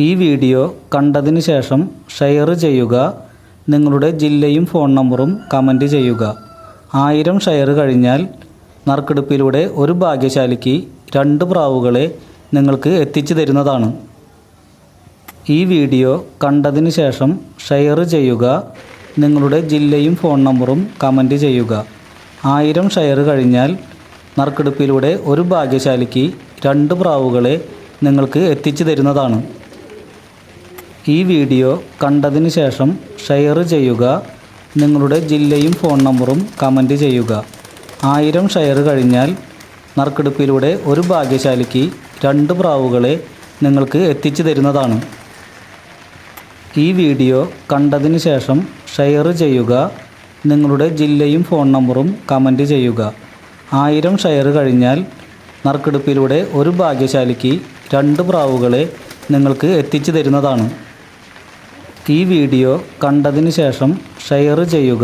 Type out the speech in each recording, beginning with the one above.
ഈ വീഡിയോ കണ്ടതിന് ശേഷം ഷെയർ ചെയ്യുക. നിങ്ങളുടെ ജില്ലയും ഫോൺ നമ്പറും കമൻറ്റ് ചെയ്യുക. 1000 ഷെയർ കഴിഞ്ഞാൽ നറുക്കെടുപ്പിലൂടെ ഒരു ഭാഗ്യശാലിക്ക് 2 പ്രാവുകളെ നിങ്ങൾക്ക് എത്തിച്ചു തരുന്നതാണ്. ഈ വീഡിയോ കണ്ടതിന് ശേഷം ഷെയർ ചെയ്യുക. നിങ്ങളുടെ ജില്ലയും ഫോൺ നമ്പറും കമൻറ്റ് ചെയ്യുക. 1000 ഷെയർ കഴിഞ്ഞാൽ നറുക്കെടുപ്പിലൂടെ ഒരു ഭാഗ്യശാലിക്ക് 2 പ്രാവുകളെ നിങ്ങൾക്ക് എത്തിച്ചു തരുന്നതാണ്. ഈ വീഡിയോ കണ്ടതിന് ശേഷം ഷെയർ ചെയ്യുക. നിങ്ങളുടെ ജില്ലയും ഫോൺ നമ്പറും കമൻറ്റ് ചെയ്യുക. 1000 ഷെയർ കഴിഞ്ഞാൽ നറുക്കെടുപ്പിലൂടെ ഒരു ഭാഗ്യശാലിക്ക് 2 പ്രാവുകളെ നിങ്ങൾക്ക് എത്തിച്ചു തരുന്നതാണ്. ഈ വീഡിയോ കണ്ടതിന് ശേഷം ഷെയർ ചെയ്യുക. നിങ്ങളുടെ ജില്ലയും ഫോൺ നമ്പറും കമൻറ്റ് ചെയ്യുക. 1000 ഷെയർ കഴിഞ്ഞാൽ നറുക്കെടുപ്പിലൂടെ ഒരു ഭാഗ്യശാലിക്ക് 2 പ്രാവുകളെ നിങ്ങൾക്ക് എത്തിച്ചു തരുന്നതാണ്. ഈ വീഡിയോ കണ്ടതിന് ശേഷം ഷെയർ ചെയ്യുക.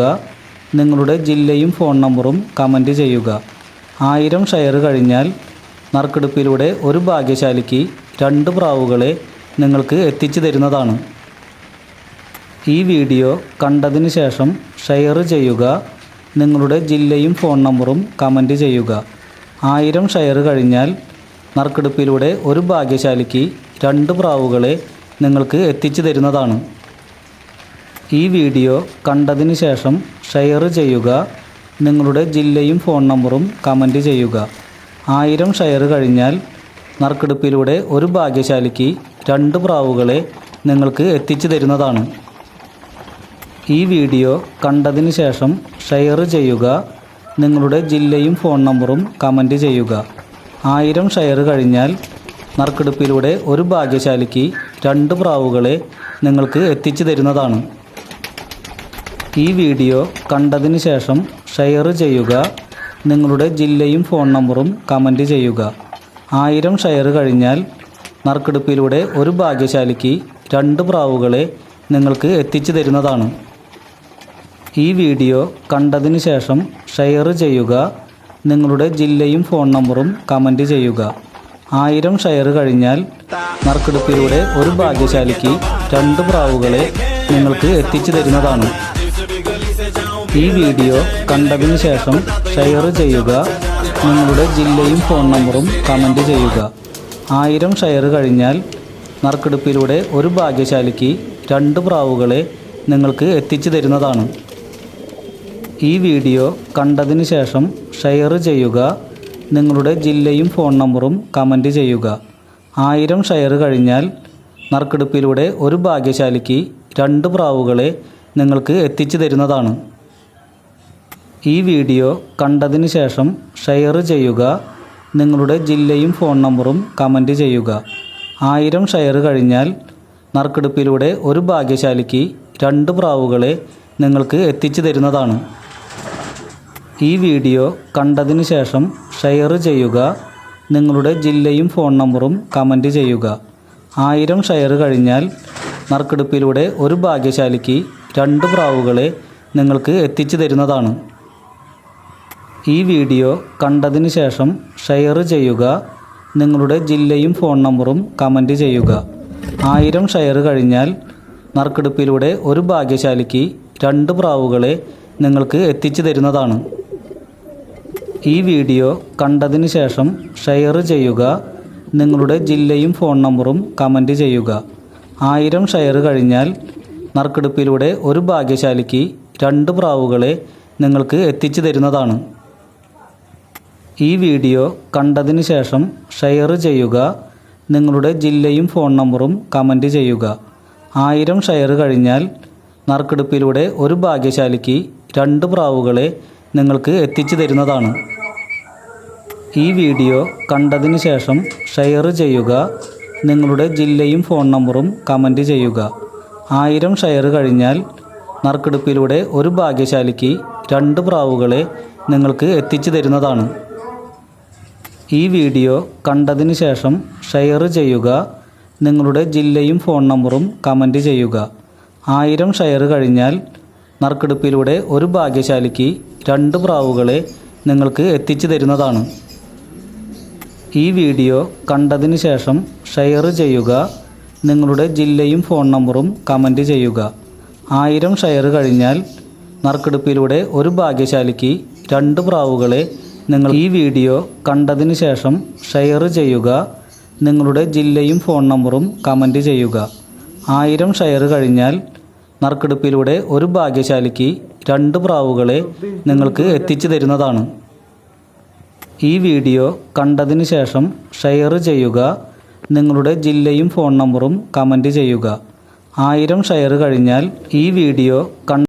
നിങ്ങളുടെ ജില്ലയും ഫോൺ നമ്പറും കമൻറ്റ് ചെയ്യുക. 1000 ഷെയർ കഴിഞ്ഞാൽ നറുക്കെടുപ്പിലൂടെ ഒരു ഭാഗ്യശാലിക്ക് 2 പ്രാവുകളെ നിങ്ങൾക്ക് എത്തിച്ചു തരുന്നതാണ്. ഈ വീഡിയോ കണ്ടതിന് ശേഷം ഷെയർ ചെയ്യുക. നിങ്ങളുടെ ജില്ലയും ഫോൺ നമ്പറും കമൻറ്റ് ചെയ്യുക. 1000 ഷെയർ കഴിഞ്ഞാൽ നറുക്കെടുപ്പിലൂടെ ഒരു ഭാഗ്യശാലിക്ക് 2 പ്രാവുകളെ നിങ്ങൾക്ക് എത്തിച്ചു തരുന്നതാണ്. ഈ വീഡിയോ കണ്ടതിന് ശേഷം ഷെയർ ചെയ്യുക. നിങ്ങളുടെ ജില്ലയും ഫോൺ നമ്പറും കമൻറ്റ് ചെയ്യുക. 1000 ഷെയർ കഴിഞ്ഞാൽ നറുക്കെടുപ്പിലൂടെ ഒരു ഭാഗ്യശാലിക്ക് 2 പ്രാവുകളെ നിങ്ങൾക്ക് എത്തിച്ചു തരുന്നതാണ്. ഈ വീഡിയോ കണ്ടതിന് ശേഷം ഷെയർ ചെയ്യുക. നിങ്ങളുടെ ജില്ലയും ഫോൺ നമ്പറും കമൻറ്റ് ചെയ്യുക. 1000 ഷെയർ കഴിഞ്ഞാൽ നറുക്കെടുപ്പിലൂടെ ഒരു ഭാഗ്യശാലിക്ക് 2 പ്രാവുകളെ നിങ്ങൾക്ക് എത്തിച്ചു തരുന്നതാണ്. ഈ വീഡിയോ കണ്ടതിന് ശേഷം ഷെയർ ചെയ്യുക. നിങ്ങളുടെ ജില്ലയും ഫോൺ നമ്പറും കമൻറ്റ് ചെയ്യുക. 1000 ഷെയർ കഴിഞ്ഞാൽ നറുക്കെടുപ്പിലൂടെ ഒരു ഭാഗ്യശാലിക്ക് 2 പ്രാവുകളെ നിങ്ങൾക്ക് എത്തിച്ചു തരുന്നതാണ്. ഈ വീഡിയോ കണ്ടതിന് ശേഷം ഷെയർ ചെയ്യുക. നിങ്ങളുടെ ജില്ലയും ഫോൺ നമ്പറും കമൻറ്റ് ചെയ്യുക. 1000 ഷെയർ കഴിഞ്ഞാൽ നറുക്കെടുപ്പിലൂടെ ഒരു ഭാഗ്യശാലിക്ക് 2 പ്രാവുകളെ നിങ്ങൾക്ക് എത്തിച്ചു തരുന്നതാണ്. ഈ വീഡിയോ കണ്ടതിന് ശേഷം ഷെയർ ചെയ്യുക. നിങ്ങളുടെ ജില്ലയും ഫോൺ നമ്പറും കമൻറ്റ് ചെയ്യുക. 1000 ഷെയർ കഴിഞ്ഞാൽ നറുക്കെടുപ്പിലൂടെ ഒരു ഭാഗ്യശാലിക്ക് 2 പ്രാവുകളെ നിങ്ങൾക്ക് എത്തിച്ചു തരുന്നതാണ്. ഈ വീഡിയോ കണ്ടതിന് ശേഷം ഷെയർ ചെയ്യുക. നിങ്ങളുടെ ജില്ലയും ഫോൺ നമ്പറും കമൻറ്റ് ചെയ്യുക. 1000 ഷെയർ കഴിഞ്ഞാൽ നറുക്കെടുപ്പിലൂടെ ഒരു ഭാഗ്യശാലിക്ക് 2 പ്രാവുകളെ നിങ്ങൾക്ക് എത്തിച്ചു തരുന്നതാണ്. ഈ വീഡിയോ കണ്ടതിന് ശേഷം ഷെയർ ചെയ്യുക. നിങ്ങളുടെ ജില്ലയും ഫോൺ നമ്പറും കമൻറ്റ് ചെയ്യുക. 1000 ഷെയർ കഴിഞ്ഞാൽ നറുക്കെടുപ്പിലൂടെ ഒരു ഭാഗ്യശാലിക്ക് 2 പ്രാവുകളെ നിങ്ങൾക്ക് എത്തിച്ചു തരുന്നതാണ്. ഈ വീഡിയോ കണ്ടതിന് ശേഷം ഷെയർ ചെയ്യുക. നിങ്ങളുടെ ജില്ലയും ഫോൺ നമ്പറും കമൻറ്റ് ചെയ്യുക. 1000 ഷെയർ കഴിഞ്ഞാൽ നറുക്കെടുപ്പിലൂടെ ഒരു ഭാഗ്യശാലിക്ക് 2 പ്രാവുകളെ നിങ്ങൾക്ക് എത്തിച്ചു തരുന്നതാണ്. ഈ വീഡിയോ കണ്ടതിന് ശേഷം ഷെയർ ചെയ്യുക. നിങ്ങളുടെ ജില്ലയും ഫോൺ നമ്പറും കമൻറ്റ് ചെയ്യുക. 1000 ഷെയർ കഴിഞ്ഞാൽ നറുക്കെടുപ്പിലൂടെ ഒരു ഭാഗ്യശാലിക്ക് 2 പ്രാവുകളെ നിങ്ങൾക്ക് എത്തിച്ചു തരുന്നതാണ്. ഈ വീഡിയോ കണ്ടതിന് ശേഷം ഷെയർ ചെയ്യുക. നിങ്ങളുടെ ജില്ലയും ഫോൺ നമ്പറും കമൻറ്റ് ചെയ്യുക. 1000 ഷെയർ കഴിഞ്ഞാൽ നറുക്കെടുപ്പിലൂടെ ഒരു ഭാഗ്യശാലിക്ക് 2 പ്രാവുകളെ നിങ്ങൾക്ക് എത്തിച്ചു തരുന്നതാണ്. ഈ വീഡിയോ കണ്ടതിന് ശേഷം ഷെയർ ചെയ്യുക. നിങ്ങളുടെ ജില്ലയും ഫോൺ നമ്പറും കമൻറ്റ് ചെയ്യുക. 1000 ഷെയർ കഴിഞ്ഞാൽ നറുക്കെടുപ്പിലൂടെ ഒരു ഭാഗ്യശാലിക്ക് 2 പ്രാവുകളെ നിങ്ങൾക്ക് എത്തിച്ചു തരുന്നതാണ്. ഈ വീഡിയോ കണ്ടതിന് ശേഷം ഷെയർ ചെയ്യുക. നിങ്ങളുടെ ജില്ലയും ഫോൺ നമ്പറും കമൻറ്റ് ചെയ്യുക. 1000 ഷെയർ കഴിഞ്ഞാൽ നറുക്കെടുപ്പിലൂടെ ഒരു ഭാഗ്യശാലിക്ക് 2 പ്രാവുകളെ നിങ്ങൾക്ക് എത്തിച്ചു തരുന്നതാണ്. ഈ വീഡിയോ കണ്ടതിന് ശേഷം ഷെയർ ചെയ്യുക. നിങ്ങളുടെ ജില്ലയും ഫോൺ നമ്പറും കമൻറ്റ് ചെയ്യുക. 1000 ഷെയർ കഴിഞ്ഞാൽ നറുക്കെടുപ്പിലൂടെ ഒരു ഭാഗ്യശാലിക്ക് 2 പ്രാവുകളെ നിങ്ങൾക്ക് എത്തിച്ചു തരുന്നതാണ്. ഈ വീഡിയോ കണ്ടതിന് ശേഷം ഷെയർ ചെയ്യുക. നിങ്ങളുടെ ജില്ലയും ഫോൺ നമ്പറും കമൻറ്റ് ചെയ്യുക. 1000 ഷെയർ കഴിഞ്ഞാൽ നറുക്കെടുപ്പിലൂടെ ഒരു ഭാഗ്യശാലിക്ക് 2 പ്രാവുകളെ നിങ്ങൾ ഈ വീഡിയോ കണ്ടതിന് ശേഷം ഷെയർ ചെയ്യുക. നിങ്ങളുടെ ജില്ലയും ഫോൺ നമ്പറും കമൻറ്റ് ചെയ്യുക. 1000 ഷെയർ കഴിഞ്ഞാൽ നറുക്കെടുപ്പിലൂടെ ഒരു ഭാഗ്യശാലിക്ക് 2 പ്രാവുകളെ നിങ്ങൾക്ക് എത്തിച്ചു തരുന്നതാണ്. ഈ വീഡിയോ കണ്ടതിന് ശേഷം ഷെയർ ചെയ്യുക. നിങ്ങളുടെ ജില്ലയും ഫോൺ നമ്പറും കമൻറ്റ് ചെയ്യുക. 1000 ഷെയർ കഴിഞ്ഞാൽ ഈ വീഡിയോ